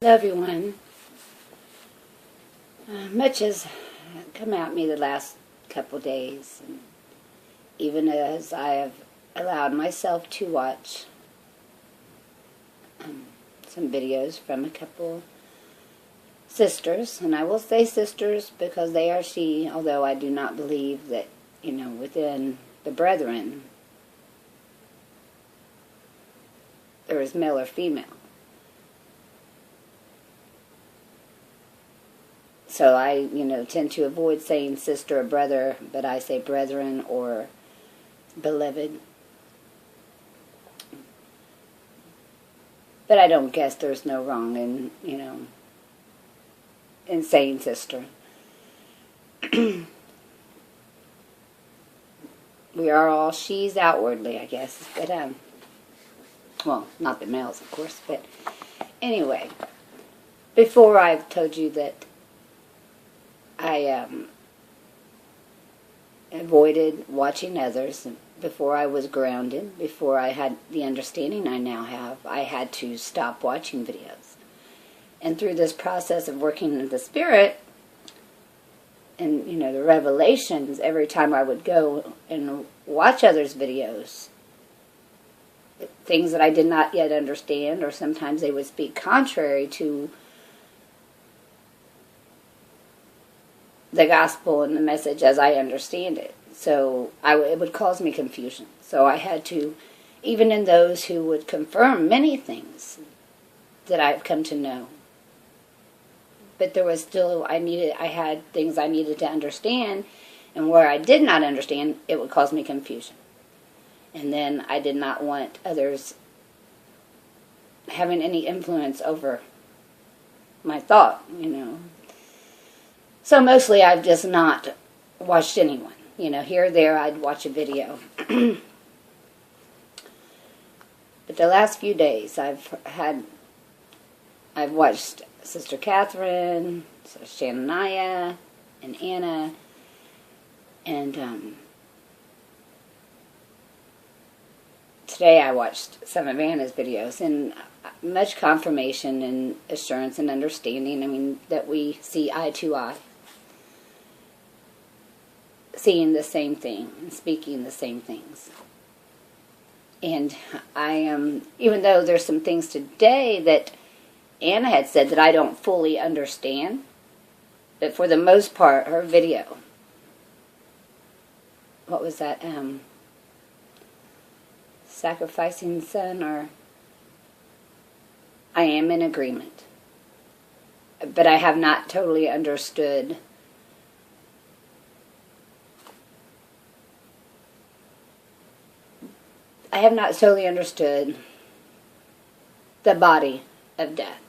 Everyone, much has come at me the last couple days, and even as I have allowed myself to watch some videos from a couple sisters, and I will say sisters because they are she, although I do not believe that, within the brethren there is male or female. So I, tend to avoid saying sister or brother, but I say brethren or beloved. But I don't guess there's no wrong in, in saying sister. We are all she's outwardly, I guess. But, well, not the males, of course. But anyway, before I've told you that I avoided watching others. Before I was grounded, before I had the understanding I now have, I had to stop watching videos. And through this process of working in the Spirit, and, the revelations, every time I would go and watch others' videos, things that I did not yet understand, or sometimes they would speak contrary to the gospel and the message as I understand it. So it would cause me confusion. So I had to, even in those who would confirm many things that I've come to know, but there was still, I had things I needed to understand, and where I did not understand, it would cause me confusion. And then I did not want others having any influence over my thought, So mostly I've just not watched anyone. Here or there I'd watch a video. But the last few days I've watched Sister Catherine, Sister Shananiah, and Anna, and today I watched some of Anna's videos, and much confirmation and assurance and understanding, that we see eye to eye. Seeing the same thing and speaking the same things. And I am, even though there's some things today that Anna had said that I don't fully understand, but for the most part, her video, what was that, sacrificing son, or I am in agreement. But I have not totally understood the body of death.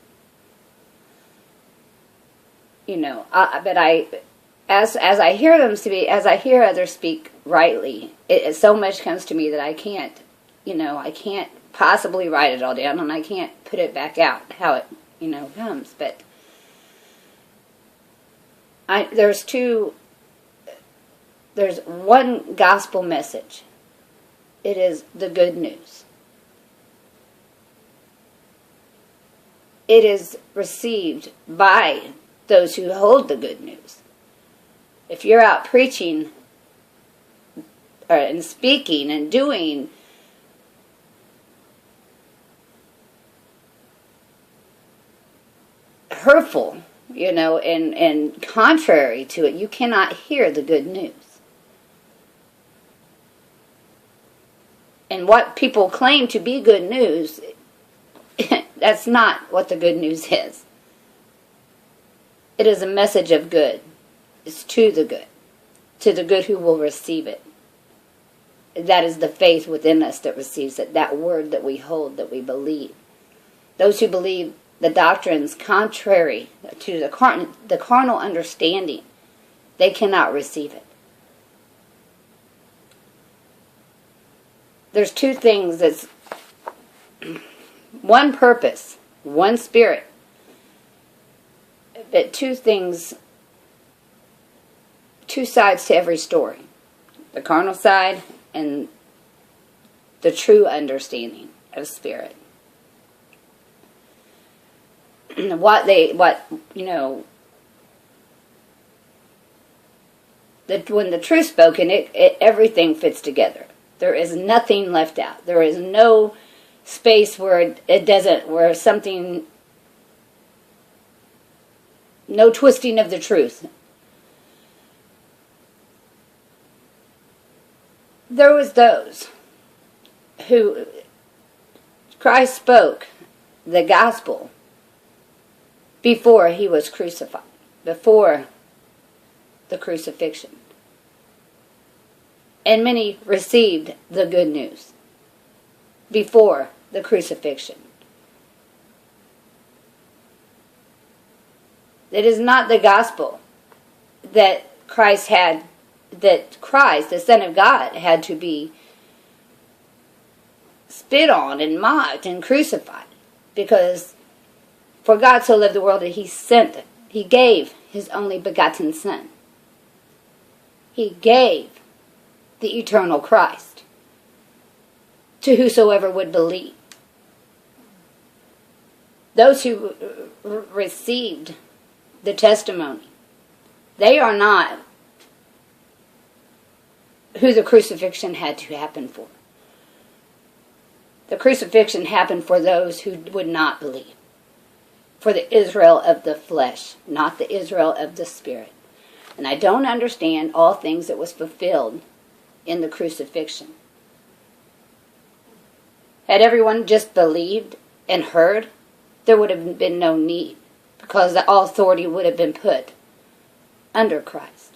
But as I hear them speak, as I hear others speak rightly, so much comes to me that I can't possibly write it all down, and I can't put it back out how it, comes. But there's one gospel message. It is the good news. It is received by those who hold the good news. If you're out preaching and speaking and doing hurtful, and contrary to it, you cannot hear the good news. And what people claim to be good news, that's not what the good news is. It is a message of good. It's to the good who will receive it. That is the faith within us that receives it, that word that we hold, that we believe. Those who believe the doctrines contrary to the carnal understanding, they cannot receive it. There's two things that's one purpose, one spirit, but two things, two sides to every story. The carnal side and the true understanding of spirit. when the truth spoken, everything fits together. There is nothing left out. There is no space where it doesn't, where something, no twisting of the truth. There was those who Christ spoke the gospel before he was crucified, before the crucifixion. And many received the good news before the crucifixion. It is not the gospel that Christ, the Son of God, had to be spit on and mocked and crucified. Because for God so loved the world that he gave his only begotten Son. He gave the eternal Christ to whosoever would believe. Those who received the testimony, they are not who the crucifixion had to happen for. The crucifixion happened for those who would not believe. For the Israel of the flesh, not the Israel of the spirit. And I don't understand all things that was fulfilled in the crucifixion. Had everyone just believed and heard, there would have been no need, because all authority would have been put under Christ.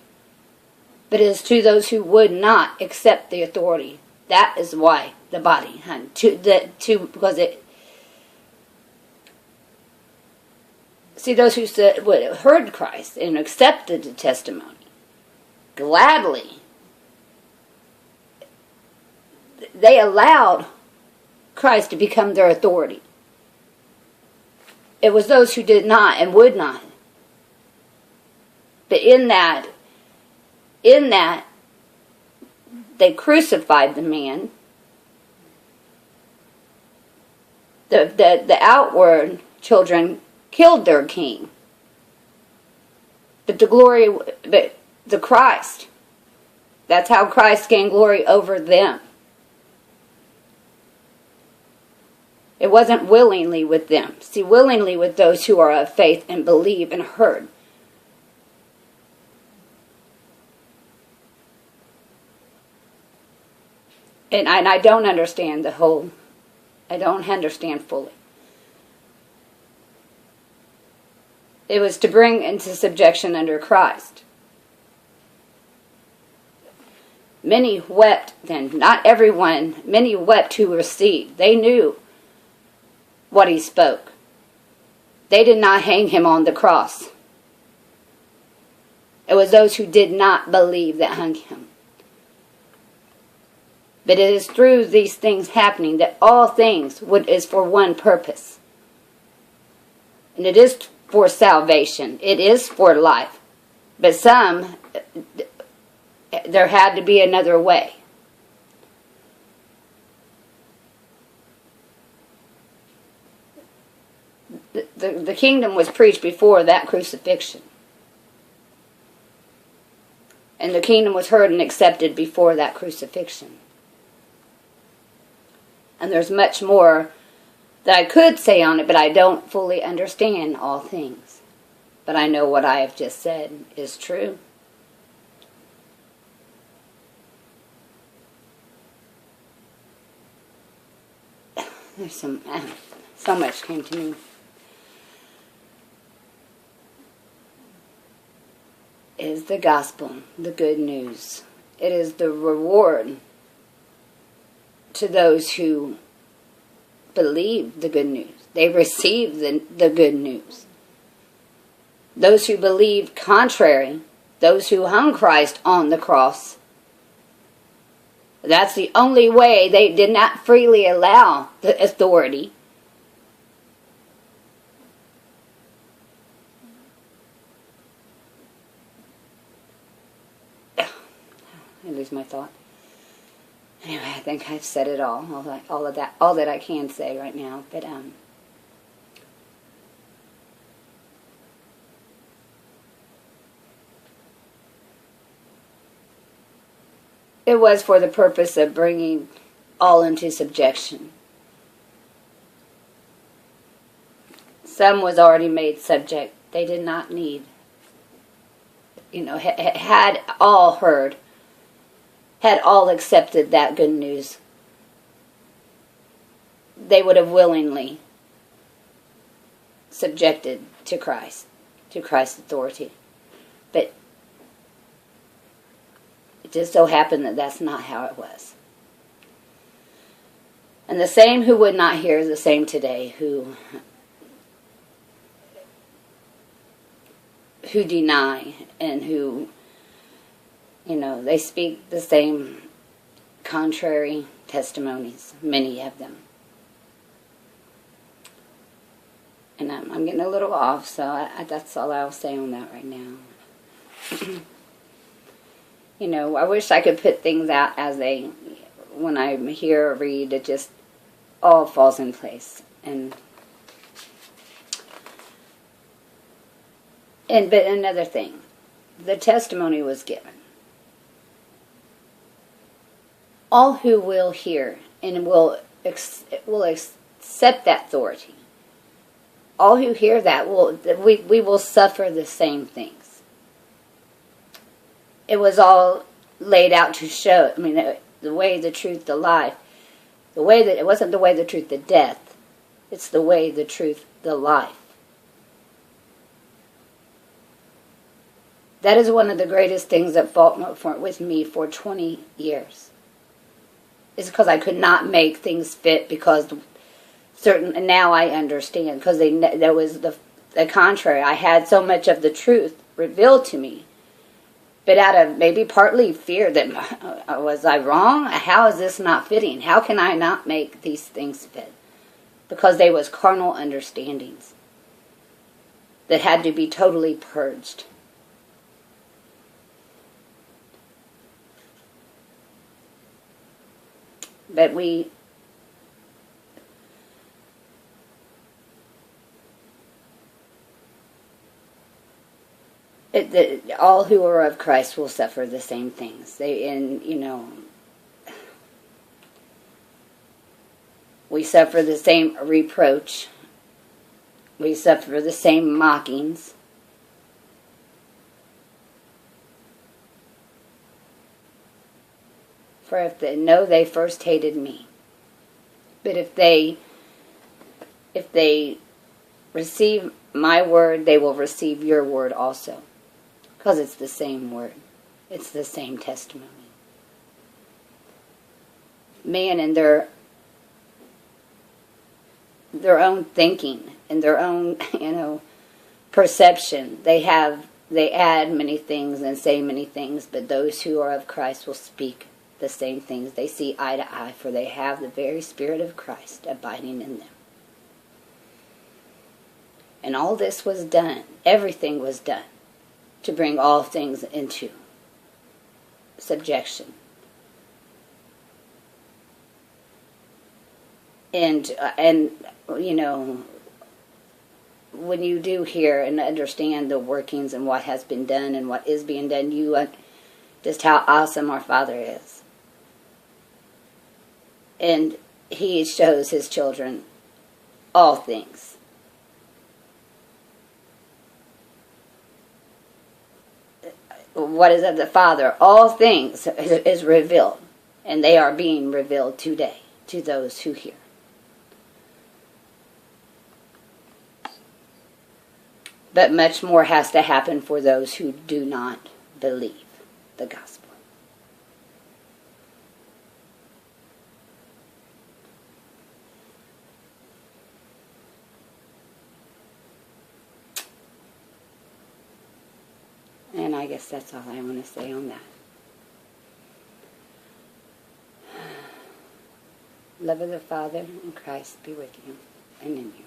But it is to those who would not accept the authority. That is why the body, those who heard Christ and accepted the testimony gladly, they allowed Christ to become their authority. It was those who did not and would not. But in that, they crucified the man. The outward children killed their king. But the Christ, that's how Christ gained glory over them. It wasn't willingly with them. See, willingly with those who are of faith and believe and heard. And I don't understand I don't understand fully. It was to bring into subjection under Christ. Many wept then, not everyone, many wept who received. They knew what he spoke. They did not hang him on the cross. It was those who did not believe that hung him. But it is through these things happening that all things is for one purpose. And it is for salvation. It is for life. But there had to be another way. The kingdom was preached before that crucifixion. And the kingdom was heard and accepted before that crucifixion. And there's much more that I could say on it, but I don't fully understand all things. But I know what I have just said is true. There's so much came to me. It is the gospel, the good news. It is the reward to those who believe the good news. They receive the good news. Those who believe contrary, those who hung Christ on the cross, that's the only way. They did not freely allow the authority. I lose my thought. Anyway, I think I've said it all that I can say right now. But It was for the purpose of bringing all into subjection. Some was already made subject. They did not need, had all heard, had all accepted that good news, they would have willingly subjected to Christ, to Christ's authority. But it just so happened that that's not how it was. And the same who would not hear is the same today who deny and who, they speak the same contrary testimonies, many of them. And I'm getting a little off, so that's all I'll say on that right now. I wish I could put things out as when I hear or read, it just all falls in place. But another thing, the testimony was given. All who will hear and will accept that authority, all who hear that we will suffer the same things. It was all laid out to show. The way, the truth, the life. It wasn't the way, the truth, the death. It's the way, the truth, the life. That is one of the greatest things that fought with me for 20 years. It's because I could not make things fit because and now I understand, because there was the contrary. I had so much of the truth revealed to me, but out of maybe partly fear that, was I wrong? How is this not fitting? How can I not make these things fit? Because they was carnal understandings that had to be totally purged. But all who are of Christ will suffer the same things. We suffer the same reproach. We suffer the same mockings. For if they know, they first hated me. But if they receive my word, they will receive your word also. Because it's the same word. It's the same testimony. Man, in their own thinking, in their own, perception, they add many things and say many things, but those who are of Christ will speak the same things. They see eye to eye, for they have the very Spirit of Christ abiding in them. And all this was done, everything was done, to bring all things into subjection. And when you do hear and understand the workings and what has been done and what is being done, you just how awesome our Father is. And He shows His children all things. What is of the Father? All things is revealed. And they are being revealed today to those who hear. But much more has to happen for those who do not believe the gospel. And I guess that's all I want to say on that. Love of the Father and Christ be with you and in you.